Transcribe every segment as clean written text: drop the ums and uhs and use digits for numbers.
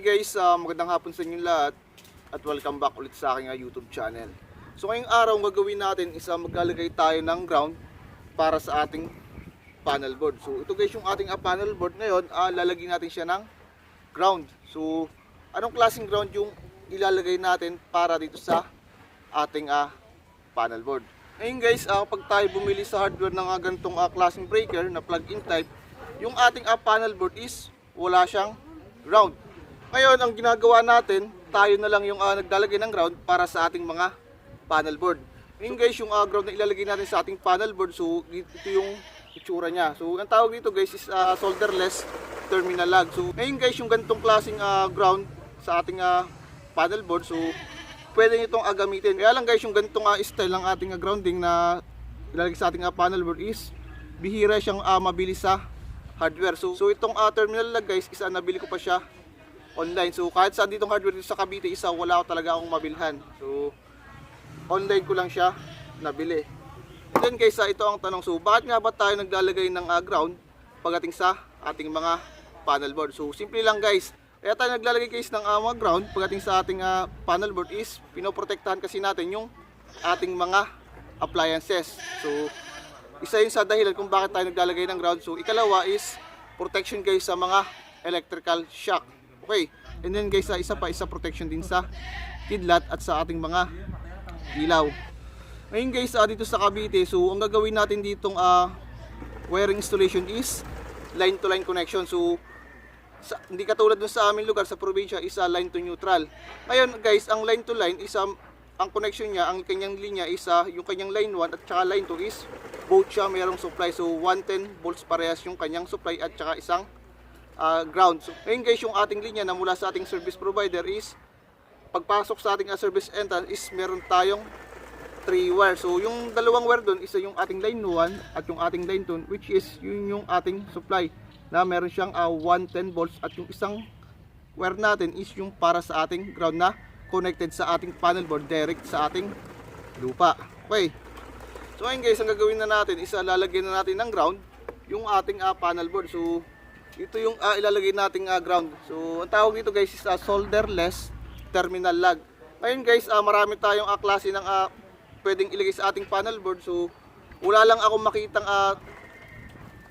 guys, magandang hapon sa inyo lahat at welcome back ulit sa aking YouTube channel. So ngayong araw ang gagawin natin is maglalagay tayo ng ground para sa ating panel board. So ito guys yung ating panel board ngayon, lalagyan natin siya ng ground. So anong klaseng ground yung ilalagay natin para dito sa ating panel board? Ngayon guys, pag tayo bumili sa hardware ng ganitong klaseng breaker na plug-in type, yung ating panel board is wala siyang ground. Ngayon, ang ginagawa natin, tayo na lang yung naglalagay ng ground para sa ating mga panel board. Ngayon guys, yung ground na ilalagay natin sa ating panel board, so ito yung itsura niya. So, ang tawag dito guys is solderless terminal lug. So, ngayon guys, yung ganitong klaseng ground sa ating panel board, so pwede nyo itong gamitin. Kaya lang guys, yung ganitong style ng ating grounding na ilalagay sa ating panel board is bihira siyang mabili sa hardware. So itong terminal lug guys, nabili ko pa siya online. So kahit saan ditong hardware dito sa Cavite, wala ko talaga akong mabilhan. So online ko lang siya nabili. And then guys, ito ang tanong. So bakit nga ba tayo naglalagay ng ground pagdating sa ating mga panel board? So simple lang guys. Kaya tayo naglalagay guys ng mga ground pagdating sa ating panel board is pinoprotektahan kasi natin yung ating mga appliances. So isa yun sa dahilan kung bakit tayo naglalagay ng ground. So ikalawa is protection guys sa mga electrical shock. Okay, and then guys, isa protection din sa kidlat at sa ating mga ilaw. Ngayon guys, dito sa Cavite, so ang gagawin natin ditong wiring installation is line to line connection. So hindi katulad dun sa aming lugar sa probinsya is line to neutral. Ngayon guys, ang line to line is ang connection niya, ang kanyang linya is yung kanyang line 1 at saka line 2 is both siya mayroong supply. So 110 volts parehas yung kanyang supply at saka isang ground. So ngayon guys, yung ating linya na mula sa ating service provider is pagpasok sa ating service entrance is meron tayong 3 wire. So yung dalawang wire doon, isa yung ating line 1 at yung ating line 2, which is yun yung ating supply na meron siyang 110 volts, at yung isang wire natin is yung para sa ating ground na connected sa ating panel board direct sa ating lupa. Okay. So ngayon guys, ang gagawin na natin is lalagyan na natin ng ground yung ating panel board. So ito yung ilalagay nating ground. So ang tawag dito guys is solderless terminal lug. Ngayon guys, marami tayong klase ng pwedeng ilagay sa ating panel board. So wala lang akong makitang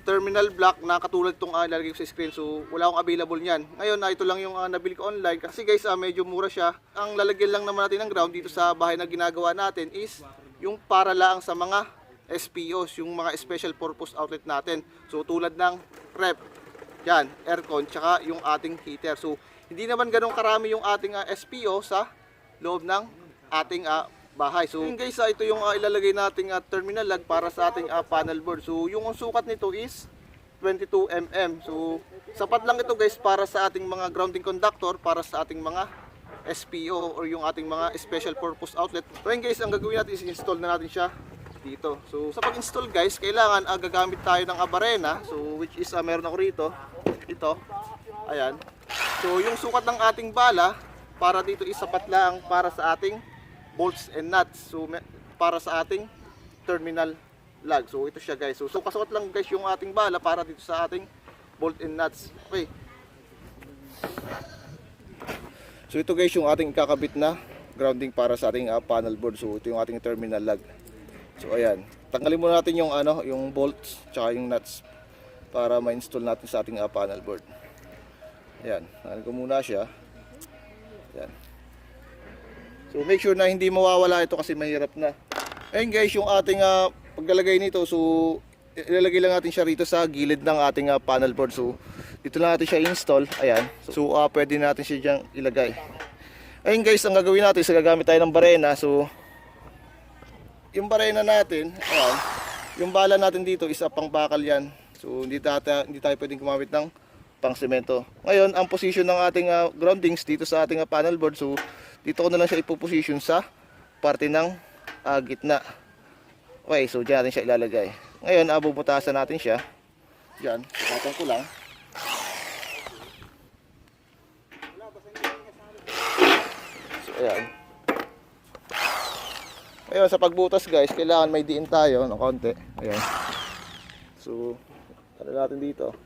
terminal block na katulad itong ilalagay ko sa screen. So wala akong available niyan. Ngayon ito lang yung nabili ko online kasi guys medyo mura siya. Ang lalagyan lang naman natin ng ground dito sa bahay na ginagawa natin is yung para lang sa mga SPOs, yung mga special purpose outlet natin. So tulad ng rep, yan, aircon, tsaka yung ating heater. So hindi naman ganun karami yung ating SPO sa loob ng ating bahay. So guys, ito yung ilalagay nating terminal lug para sa ating panel board. So yung sukat nito is 22 mm. So sapat lang ito guys para sa ating mga grounding conductor, para sa ating mga SPO or yung ating mga special purpose outlet. So guys, ang gagawin natin is install na natin siya dito. So sa pag-install guys, kailangan gagamit tayo ng barena. So which is meron ako rito. Ito. Ayan. So yung sukat ng ating bala para dito is sapat lang para sa ating bolts and nuts. So para sa ating terminal lug. So ito siya guys. So sukat lang guys yung ating bala para dito sa ating bolt and nuts. Okay. So ito guys yung ating kakabit na grounding para sa ating panel board. So ito yung ating terminal lug. So ayan, tanggalin muna natin yung yung bolts tsaka yung nuts para ma-install natin sa ating panel board. Ayan, tanggalin ko muna siya. Ayan. So make sure na hindi mawawala ito kasi mahirap na. Ayun guys, yung ating paglalagay nito, so ilalagay lang natin siya rito sa gilid ng ating panel board. So dito lang natin siya install. Ayan. So pwede natin siya diyang ilagay. Ayun guys, ang gagawin natin is gagamit tayo ng barena. So yung barena natin, ayan, yung bala natin dito is pang bakal yan. So hindi tayo pwedeng gumamit ng pang semento. Ngayon, ang position ng ating groundings dito sa ating panel board, so dito ko na lang siya ipoposition sa parte ng gitna. Okay, so dyan natin siya ilalagay. Ngayon, bubutasan natin siya. Dyan, patong ko lang. So ayan. Ngayon, sa pagbutas guys, kailangan may diin tayo ng konti. Ayan. So ano natin dito,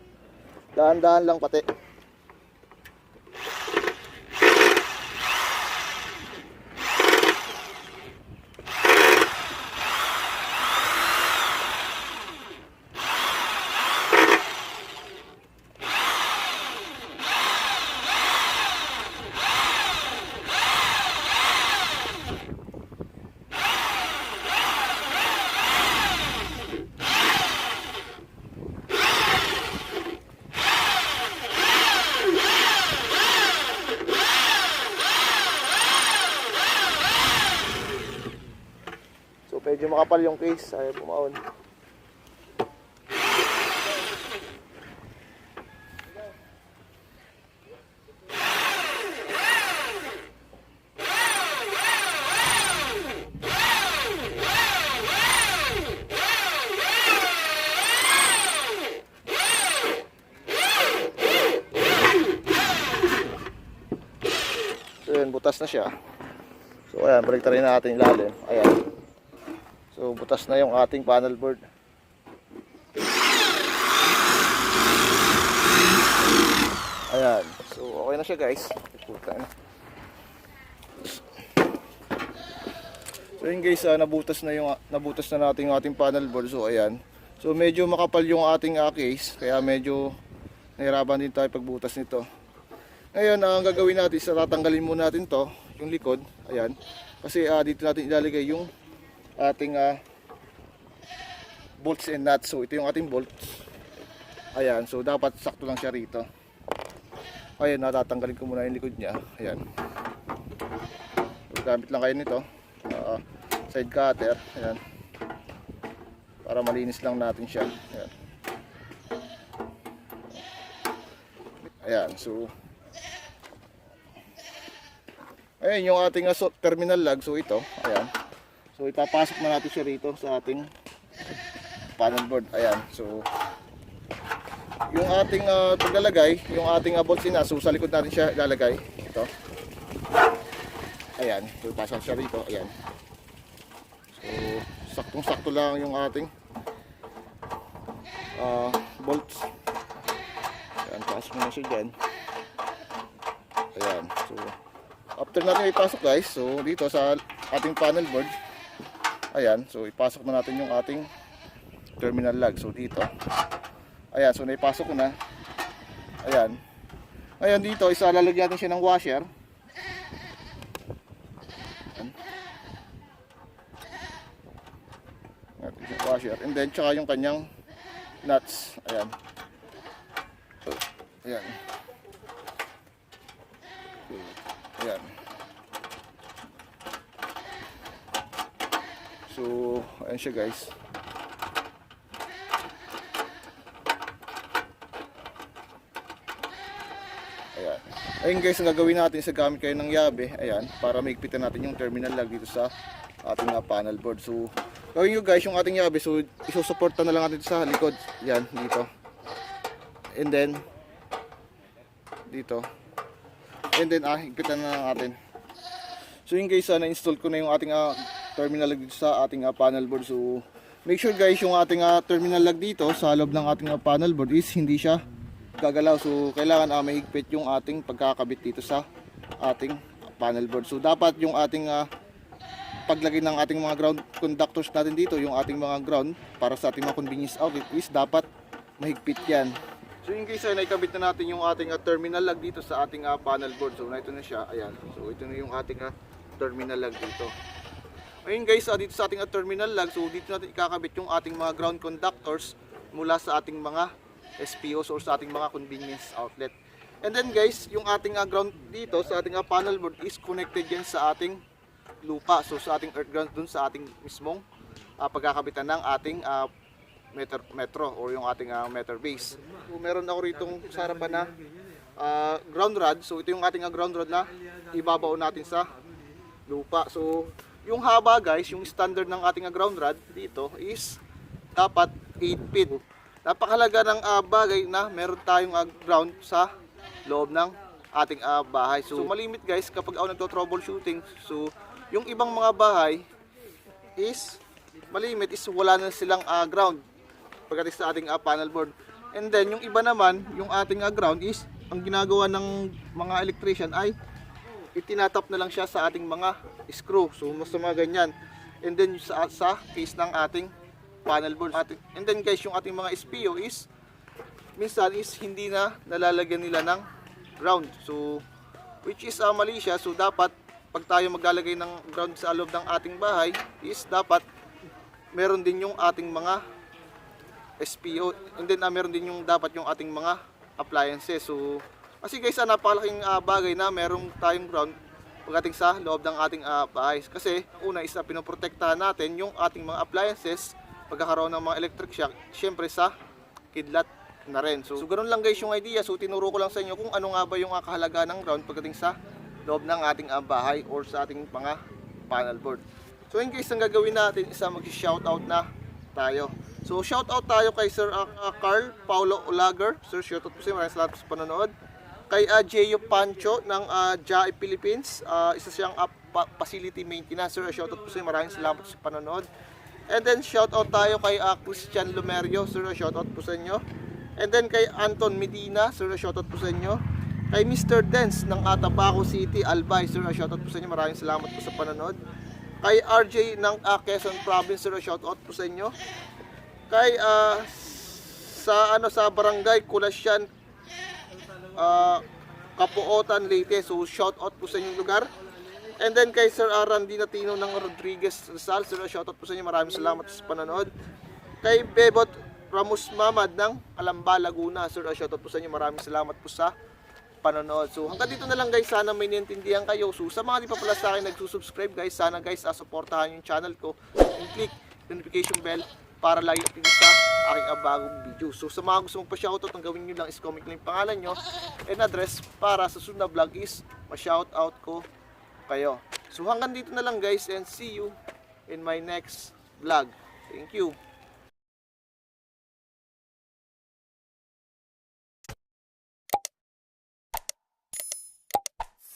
dahan-dahan lang pati. medyo makapal yung case, ayaw pumaon. So yun, butas na siya. So ayan, balik rin natin ilalim. Ayan. So butas na yung ating panel board. Ayan. So okay na siya guys. Puta na. So yun guys, nabutas na natin yung ating panel board. So ayan. So medyo makapal yung ating case, kaya medyo nahirapan din tayo pagbutas nito. Ngayon, ang gagawin natin is tatanggalin muna natin to, yung likod. Ayan. Kasi dito natin ilalagay yung ating bolts and nuts. So ito yung ating bolts. Ayan. So dapat sakto lang siya rito. Ayan, natatanggalin ko muna yung likod niya. Ayan. So, gamit lang kayo nito. Side cutter. Ayan. Para malinis lang natin siya. Ayan. Ayan. So ayan yung ating terminal lug. So ito, ayan. So ipapasok na natin siya rito sa ating panel board. Ayan. So yung ating paglalagay, yung ating bolts na, so sa likod natin siya ilalagay. Ito. Ayan. So ipasok siya rito. Ayan. So saktong-sakto lang yung ating bolts. Ayan, pasok na siya dyan. Ayan. So after natin ipasok guys, so dito sa ating panel board, ayan, so ipasok na natin yung ating terminal lug. So dito, ayan, so naipasok ko na. Ayan. Ngayon dito, lalagyan natin siya ng washer. Ayan. Washer. And then, tsaka yung kanyang nuts. Ayan. So, ayan. Ayan. So, ayan siya guys. Ayan. Ayun guys, ang gagawin natin sa gamit kayo ng yabe, ayan, para maigpitan natin yung terminal lug dito sa ating panel board. So, gawin nyo guys yung ating yabe, so isusuporta na lang natin sa likod. Yan, dito. And then, dito. And then, higpitan na lang natin. So yun guys, na-install ko na yung ating terminal lug dito sa ating panel board. So make sure guys, yung ating terminal lug dito sa loob ng ating panel board is hindi siya gagalaw. So kailangan mahigpit yung ating pagkakabit dito sa ating panel board. So dapat yung ating paglagay ng ating mga ground conductors natin dito, yung ating mga ground para sa ating mga convenience outlet is dapat mahigpit yan. So yun guys, naikabit na natin yung ating terminal lug dito sa ating panel board. So ito na siya, ayan. So ito na yung ating terminal lug dito. Ayun guys, dito sa ating terminal lug, so dito natin ikakabit yung ating mga ground conductors mula sa ating mga SPOs or sa ating mga convenience outlet. And then guys, yung ating ground dito sa ating panel board is connected yan sa ating lupa. So sa ating earth ground dun sa ating mismong pagkakabitan ng ating metro or yung ating meter base. So meron ako ritong sa harapan na ground rod. So ito yung ating ground rod na ibabaw natin sa lupa. So yung haba guys, yung standard ng ating ground rod dito is dapat 8 feet. Napakahalaga ng bagay na meron tayong ground sa loob ng ating bahay. So malimit guys kapag ako nagto-troubleshooting. So yung ibang mga bahay is malimit is wala na silang ground pagdating sa ating panel board. And then yung iba naman, yung ating ground is ang ginagawa ng mga electrician ay itinatap na lang siya sa ating mga screw. So mas mga ganyan. And then sa case ng ating panel board. And then guys, yung ating mga SPO is minsan is hindi na nalalagyan nila ng ground. So which is mali siya. So dapat pag tayo maglalagay ng ground sa loob ng ating bahay is dapat meron din yung ating mga SPO. And then meron din yung dapat yung ating mga appliances. So kasi guys, napakalaking bagay na merong tayong ground pagdating sa loob ng ating bahay. Kasi una is na pinoprotektahan natin yung ating mga appliances pagkakaroon ng mga electric shock, syempre sa kidlat na rin. So ganoon lang guys yung idea. So tinuro ko lang sa inyo kung ano nga ba yung kahalagahan ng ground pagdating sa loob ng ating bahay or sa ating mga panel board. So in case ang gagawin natin is mag-shoutout na tayo. So shoutout tayo kay Sir Carl Paulo Olager. Sir, shoutout po sa maraming salamat sa panonood. Kay Jeyo Pancho ng JAI Philippines, isa siyang facility maintenance. Sir, shoutout po sa maraming salamat sa panonood. And then shoutout tayo kay Christian Lumerio. Sir, shoutout po sa inyo. And then kay Anton Medina, sir, shoutout po sa inyo. Kay Mr. Dance ng Tabaco City, Albay, sir, shoutout po sa inyo. Maraming salamat po sa panonood. Kay RJ ng Quezon Province, sir, shoutout po sa inyo. Kay sa barangay Kulasyan, Kapuotan, Leyte, so shoutout po sa inyong lugar. And then kay Sir Randy Natino ng Rodriguez Rizal, sir, shoutout po sa inyo. Maraming salamat po sa panonood. Kay Bebot Ramos Mamad ng Alamba, Laguna, sir, shoutout po sa inyo. Maraming salamat po sa panonood. So hanggang dito na lang guys, sana may naintindihan kayo. So sa mga di pa pala sa akin nagsusubscribe guys, sana guys suportahan yung channel ko and click notification bell para lagi update sa aking bagong video. So sa mga gusto mong pa-shoutout, ang gawin nyo lang is comment lang yung pangalan nyo and address para sa sunod na vlog is ma-shoutout ko kayo. So hanggang dito na lang guys and see you in my next vlog. Thank you.